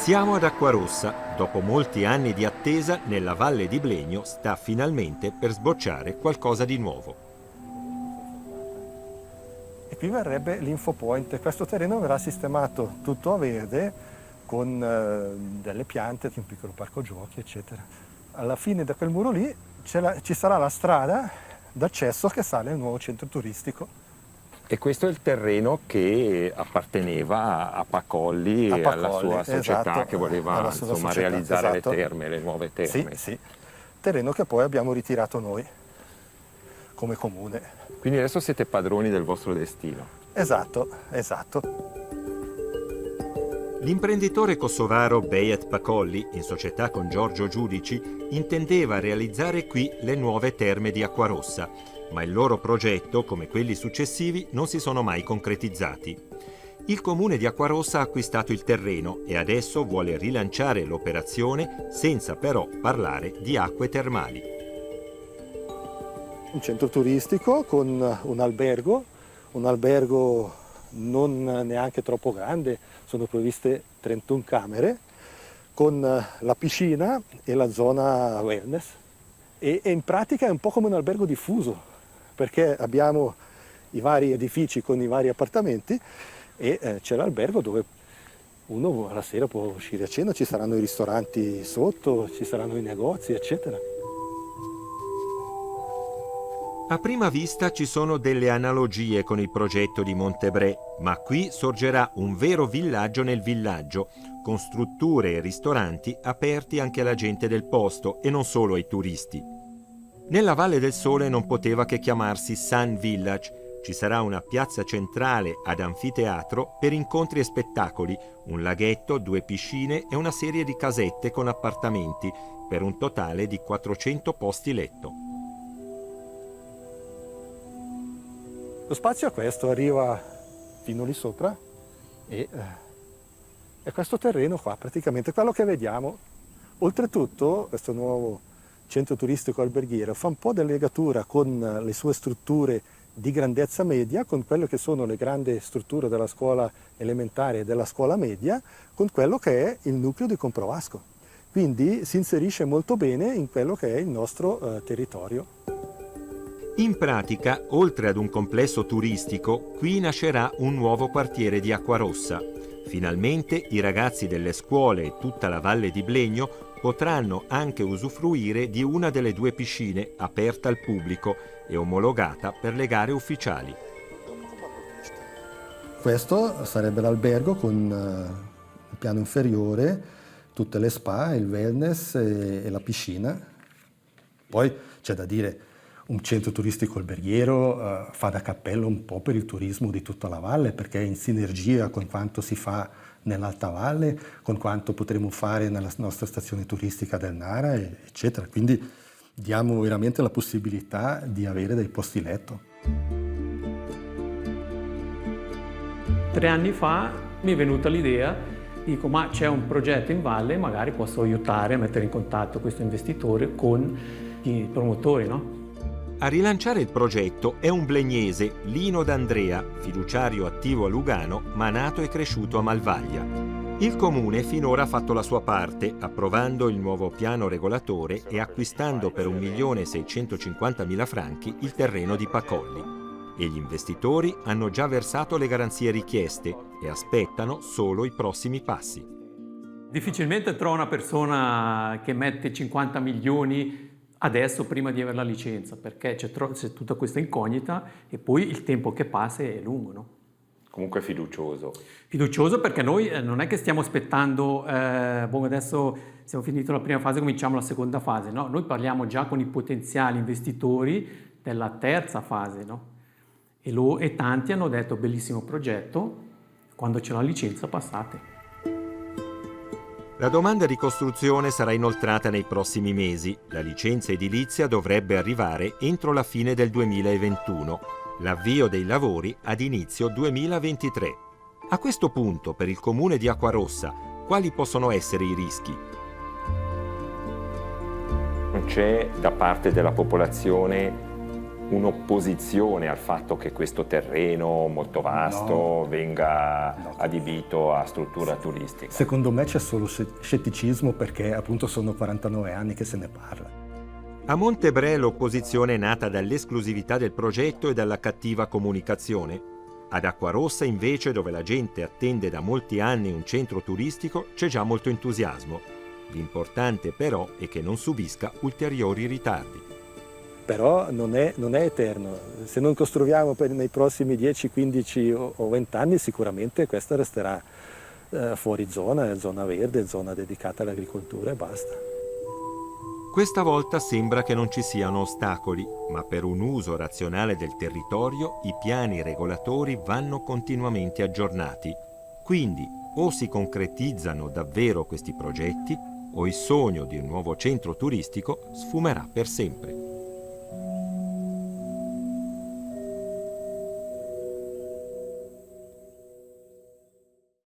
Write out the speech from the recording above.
Siamo ad Acquarossa. Dopo molti anni di attesa, nella Valle di Blegno sta finalmente per sbocciare qualcosa di nuovo. E qui verrebbe l'Infopoint. Questo terreno verrà sistemato tutto a verde con delle piante, un piccolo parco giochi, eccetera. Alla fine da quel muro lì ci sarà la strada d'accesso che sale al nuovo centro turistico. E questo è il terreno che apparteneva a Pacolli e alla sua società, esatto, che voleva realizzare esatto. le terme, le nuove terme. Sì, terreno che poi abbiamo ritirato noi come comune. Quindi adesso siete padroni del vostro destino. Esatto. L'imprenditore kosovaro Beyet Pacolli, in società con Giorgio Giudici, intendeva realizzare qui le nuove terme di Acquarossa, ma il loro progetto, come quelli successivi, non si sono mai concretizzati. Il comune di Acquarossa ha acquistato il terreno e adesso vuole rilanciare l'operazione senza però parlare di acque termali. Un centro turistico con un albergo non neanche troppo grande, sono previste 31 camere, con la piscina e la zona wellness. E in pratica è un po' come un albergo diffuso, perché abbiamo i vari edifici con i vari appartamenti e c'è l'albergo dove uno alla sera può uscire a cena, ci saranno i ristoranti sotto, ci saranno i negozi, eccetera. A prima vista ci sono delle analogie con il progetto di Montebré, ma qui sorgerà un vero villaggio nel villaggio, con strutture e ristoranti aperti anche alla gente del posto e non solo ai turisti. Nella Valle del Sole non poteva che chiamarsi Sun Village. Ci sarà una piazza centrale ad anfiteatro per incontri e spettacoli, un laghetto, 2 piscine e una serie di casette con appartamenti, per un totale di 400 posti letto. Lo spazio è questo, arriva fino lì sopra e è questo terreno qua, praticamente quello che vediamo. Oltretutto questo nuovo centro turistico alberghiero fa un po' di legatura con le sue strutture di grandezza media, con quelle che sono le grandi strutture della scuola elementare e della scuola media, con quello che è il nucleo di Comprovasco. Quindi si inserisce molto bene in quello che è il nostro territorio. In pratica, oltre ad un complesso turistico, qui nascerà un nuovo quartiere di Acquarossa. Finalmente i ragazzi delle scuole e tutta la Valle di Blegno potranno anche usufruire di una delle 2 piscine aperta al pubblico e omologata per le gare ufficiali. Questo sarebbe l'albergo con il piano inferiore, tutte le spa, il wellness e la piscina. Poi c'è da dire, un centro turistico alberghiero fa da cappello un po' per il turismo di tutta la valle, perché è in sinergia con quanto si fa nell'Alta Valle, con quanto potremo fare nella nostra stazione turistica del Nara, eccetera. Quindi diamo veramente la possibilità di avere dei posti letto. 3 anni fa mi è venuta l'idea, dico ma c'è un progetto in valle, magari posso aiutare a mettere in contatto questo investitore con i promotori, no? A rilanciare il progetto è un blegnese, Lino D'Andrea, fiduciario attivo a Lugano, ma nato e cresciuto a Malvaglia. Il comune finora ha fatto la sua parte, approvando il nuovo piano regolatore e acquistando per 1.650.000 franchi il terreno di Pacolli. E gli investitori hanno già versato le garanzie richieste e aspettano solo i prossimi passi. Difficilmente trovo una persona che mette 50 milioni adesso prima di avere la licenza, perché c'è tutta questa incognita e poi il tempo che passa è lungo, no? Comunque fiducioso. Fiducioso perché noi non è che stiamo aspettando, adesso siamo finiti la prima fase, cominciamo la seconda fase, no? Noi parliamo già con i potenziali investitori della terza fase, no? E tanti hanno detto bellissimo progetto, quando c'è la licenza passate. La domanda di costruzione sarà inoltrata nei prossimi mesi. La licenza edilizia dovrebbe arrivare entro la fine del 2021. L'avvio dei lavori ad inizio 2023. A questo punto, per il comune di Acquarossa, quali possono essere i rischi? Non c'è da parte della popolazione un'opposizione al fatto che questo terreno molto vasto venga adibito a struttura turistica? Secondo me c'è solo scetticismo perché appunto sono 49 anni che se ne parla. A Montebrè l'opposizione è nata dall'esclusività del progetto e dalla cattiva comunicazione. Ad Acquarossa invece, dove la gente attende da molti anni un centro turistico, c'è già molto entusiasmo. L'importante però è che non subisca ulteriori ritardi. Però non è eterno. Se non costruiamo nei prossimi 10, 15 o 20 anni, sicuramente questa resterà fuori zona, zona verde, zona dedicata all'agricoltura e basta. Questa volta sembra che non ci siano ostacoli, ma per un uso razionale del territorio i piani regolatori vanno continuamente aggiornati. Quindi o si concretizzano davvero questi progetti o il sogno di un nuovo centro turistico sfumerà per sempre.